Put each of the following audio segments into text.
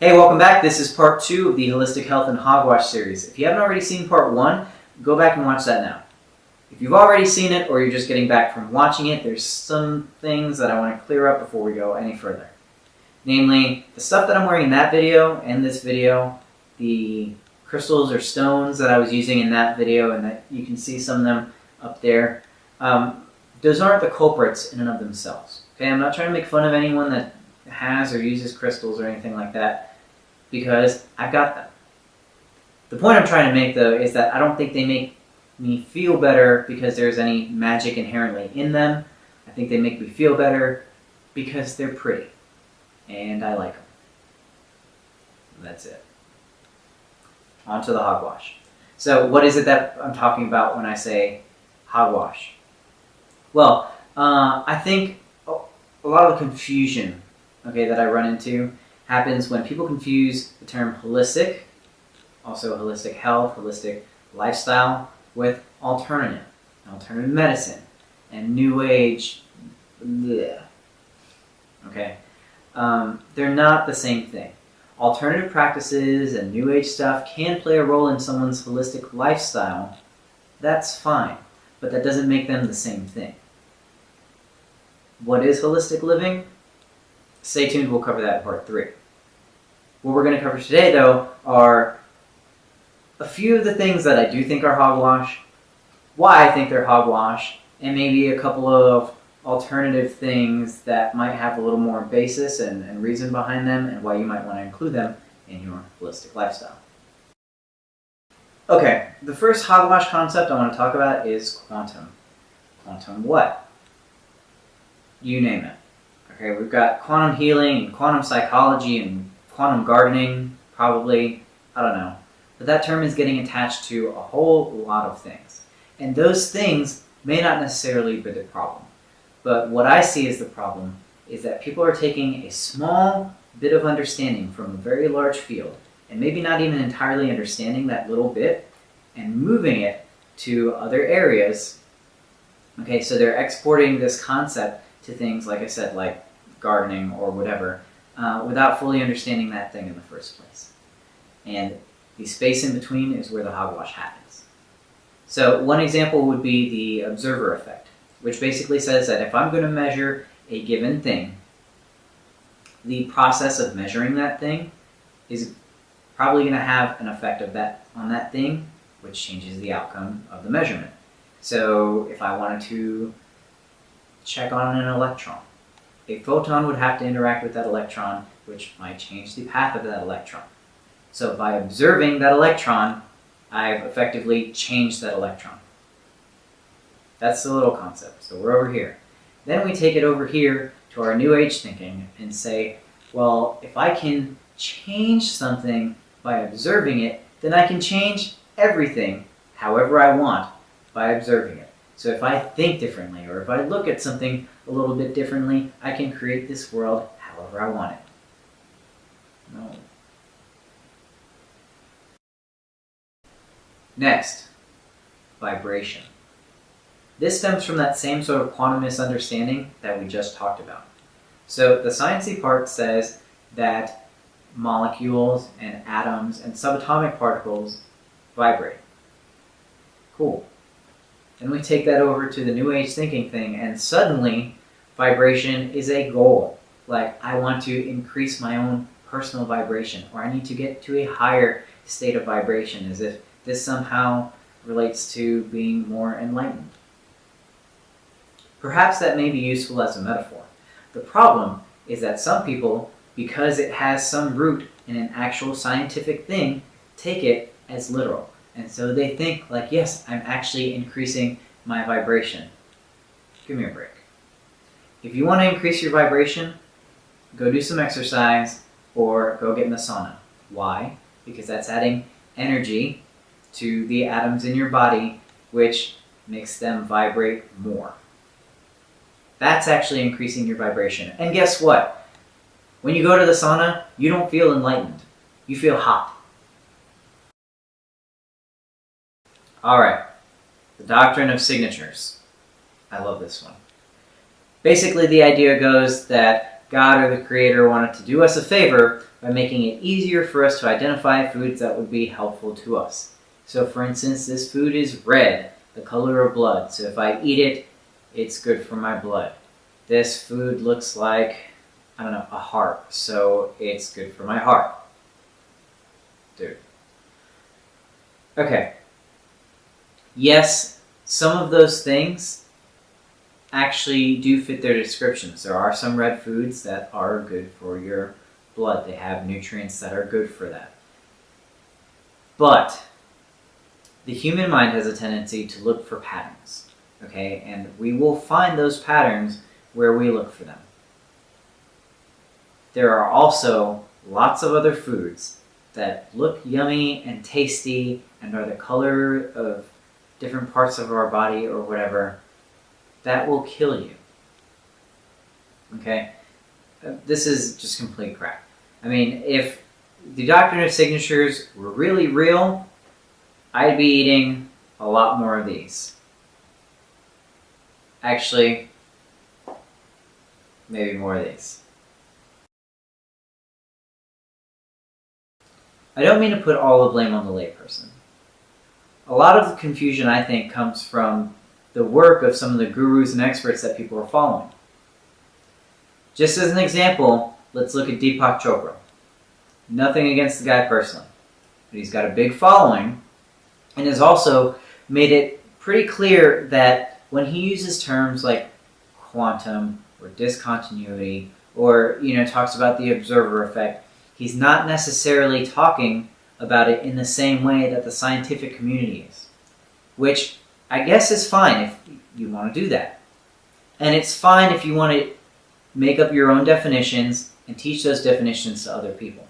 Hey, welcome back. This is part 2 of the Holistic Health and Hogwash series. If you haven't already seen part 1, go back and watch that now. If you've already seen it or you're just getting back from watching it, there's some things that I want to clear up before we go any further. Namely, the stuff that I'm wearing in that video and this video, the crystals or stones that I was using in that video, and that you can see some of them up there, those aren't the culprits in and of themselves. Okay, I'm not trying to make fun of anyone that has or uses crystals or anything like that, because I've got them. The point I'm trying to make, though, is that I don't think they make me feel better because there's any magic inherently in them. I think they make me feel better because they're pretty, and I like them. That's it. On to the hogwash. So what is it that I'm talking about when I say hogwash? Well, I think a lot of the confusion, that I run into happens when people confuse the term holistic, also holistic health, holistic lifestyle, with alternative medicine, and new age. Bleh. Okay, they're not the same thing. Alternative practices and new age stuff can play a role in someone's holistic lifestyle. That's fine, but that doesn't make them the same thing. What is holistic living? Stay tuned, we'll cover that in part 3. What we're going to cover today, though, are a few of the things that I do think are hogwash, why I think they're hogwash, and maybe a couple of alternative things that might have a little more basis and reason behind them, and why you might want to include them in your holistic lifestyle. Okay, the first hogwash concept I want to talk about is quantum. Quantum what? You name it. Okay, we've got quantum healing and quantum psychology and quantum gardening, probably, I don't know. But that term is getting attached to a whole lot of things. And those things may not necessarily be the problem. But what I see as the problem is that people are taking a small bit of understanding from a very large field, and maybe not even entirely understanding that little bit, and moving it to other areas. Okay, so they're exporting this concept to things, like I said, like gardening or whatever, without fully understanding that thing in the first place. And the space in between is where the hogwash happens. So one example would be the observer effect, which basically says that if I'm going to measure a given thing, the process of measuring that thing is probably going to have an effect on that thing, which changes the outcome of the measurement. So if I wanted to check on an electron, a photon would have to interact with that electron, which might change the path of that electron. So by observing that electron, I've effectively changed that electron. That's the little concept. So we're over here. Then we take it over here to our new age thinking and say, well, if I can change something by observing it, then I can change everything however I want by observing it. So if I think differently, or if I look at something a little bit differently, I can create this world however I want it. No. Next, vibration. This stems from that same sort of quantum misunderstanding that we just talked about. So the sciencey part says that molecules and atoms and subatomic particles vibrate. Cool. Then we take that over to the new age thinking thing, and suddenly vibration is a goal. Like, I want to increase my own personal vibration, or I need to get to a higher state of vibration, as if this somehow relates to being more enlightened. Perhaps that may be useful as a metaphor. The problem is that some people, because it has some root in an actual scientific thing, take it as literal. And so they think, like, yes, I'm actually increasing my vibration. Give me a break. If you want to increase your vibration, go do some exercise or go get in the sauna. Why? Because that's adding energy to the atoms in your body, which makes them vibrate more. That's actually increasing your vibration. And guess what? When you go to the sauna, you don't feel enlightened. You feel hot. Alright, the doctrine of signatures. I love this one. Basically, the idea goes that God or the Creator wanted to do us a favor by making it easier for us to identify foods that would be helpful to us. So for instance, this food is red, the color of blood. So if I eat it, it's good for my blood. This food looks like, I don't know, a heart. So it's good for my heart. Dude. Okay. Yes, some of those things actually do fit their descriptions. There are some red foods that are good for your blood. They have nutrients that are good for that. But the human mind has a tendency to look for patterns, okay? And we will find those patterns where we look for them. There are also lots of other foods that look yummy and tasty and are the color of different parts of our body or whatever, that will kill you. Okay? This is just complete crap. I mean, if the doctrine of signatures were really real, I'd be eating a lot more of these. Actually, maybe more of these. I don't mean to put all the blame on the layperson. A lot of the confusion, I think, comes from the work of some of the gurus and experts that people are following. Just as an example, let's look at Deepak Chopra. Nothing against the guy personally, but he's got a big following and has also made it pretty clear that when he uses terms like quantum or discontinuity or, talks about the observer effect, he's not necessarily talking about it in the same way that the scientific community is, which I guess is fine if you want to do that. And it's fine if you want to make up your own definitions and teach those definitions to other people.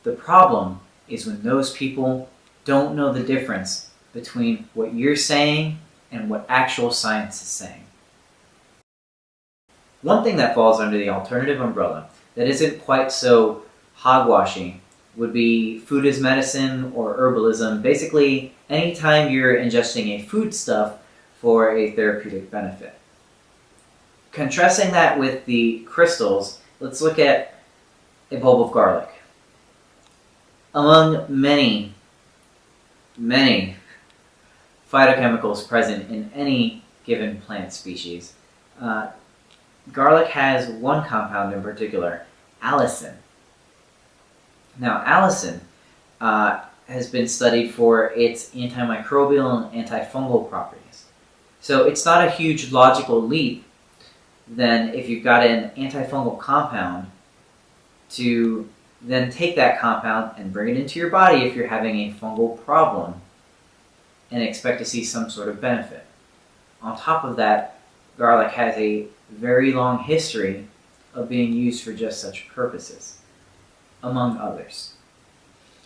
The problem is when those people don't know the difference between what you're saying and what actual science is saying. One thing that falls under the alternative umbrella that isn't quite so hogwashy would be food as medicine or herbalism. Basically, anytime you're ingesting a foodstuff for a therapeutic benefit. Contrasting that with the crystals, let's look at a bulb of garlic. Among many phytochemicals present in any given plant species, garlic has one compound in particular, allicin. Now, allicin has been studied for its antimicrobial and antifungal properties. So it's not a huge logical leap then if you've got an antifungal compound to then take that compound and bring it into your body if you're having a fungal problem and expect to see some sort of benefit. On top of that, garlic has a very long history of being used for just such purposes, among others.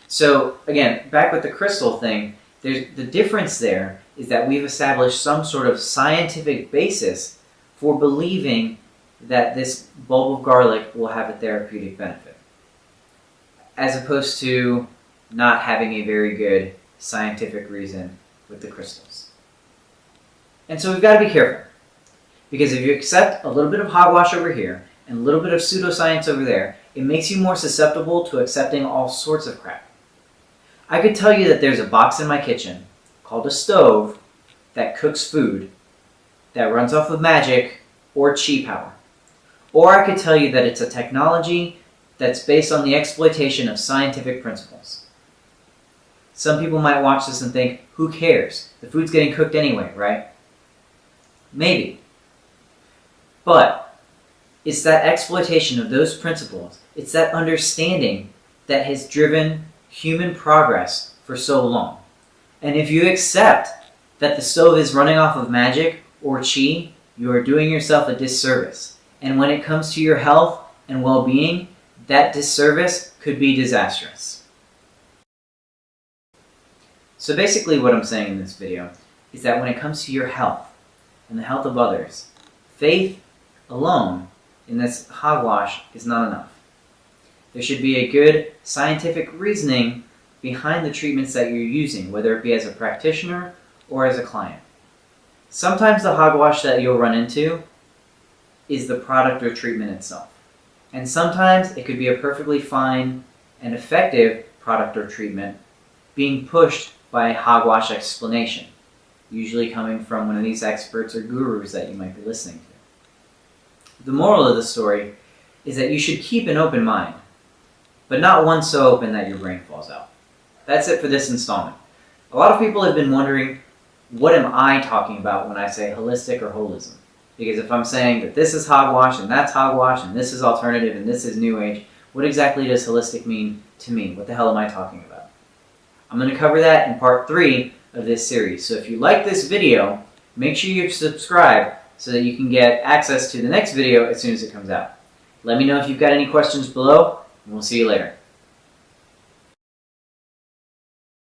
So again, back with the crystal thing, the difference there is that we've established some sort of scientific basis for believing that this bulb of garlic will have a therapeutic benefit, as opposed to not having a very good scientific reason with the crystals. And so we've got to be careful, because if you accept a little bit of hogwash over here and a little bit of pseudoscience over there, it makes you more susceptible to accepting all sorts of crap. I could tell you that there's a box in my kitchen called a stove that cooks food that runs off of magic or chi power. Or I could tell you that it's a technology that's based on the exploitation of scientific principles. Some people might watch this and think, who cares? The food's getting cooked anyway, right? Maybe. But it's that exploitation of those principles, it's that understanding that has driven human progress for so long. And if you accept that the stove is running off of magic or chi, you are doing yourself a disservice. And when it comes to your health and well-being, that disservice could be disastrous. So basically what I'm saying in this video is that when it comes to your health and the health of others, faith alone in this hogwash is not enough. There should be a good scientific reasoning behind the treatments that you're using, whether it be as a practitioner or as a client. Sometimes the hogwash that you'll run into is the product or treatment itself. And sometimes it could be a perfectly fine and effective product or treatment being pushed by a hogwash explanation, usually coming from one of these experts or gurus that you might be listening to. The moral of the story is that you should keep an open mind, but not one so open that your brain falls out. That's it for this installment. A lot of people have been wondering, what am I talking about when I say holistic or holism? Because if I'm saying that this is hogwash and that's hogwash and this is alternative and this is new age, what exactly does holistic mean to me? What the hell am I talking about? I'm going to cover that in part 3 of this series. So if you like this video, make sure you subscribe so that you can get access to the next video as soon as it comes out. Let me know if you've got any questions below, and we'll see you later.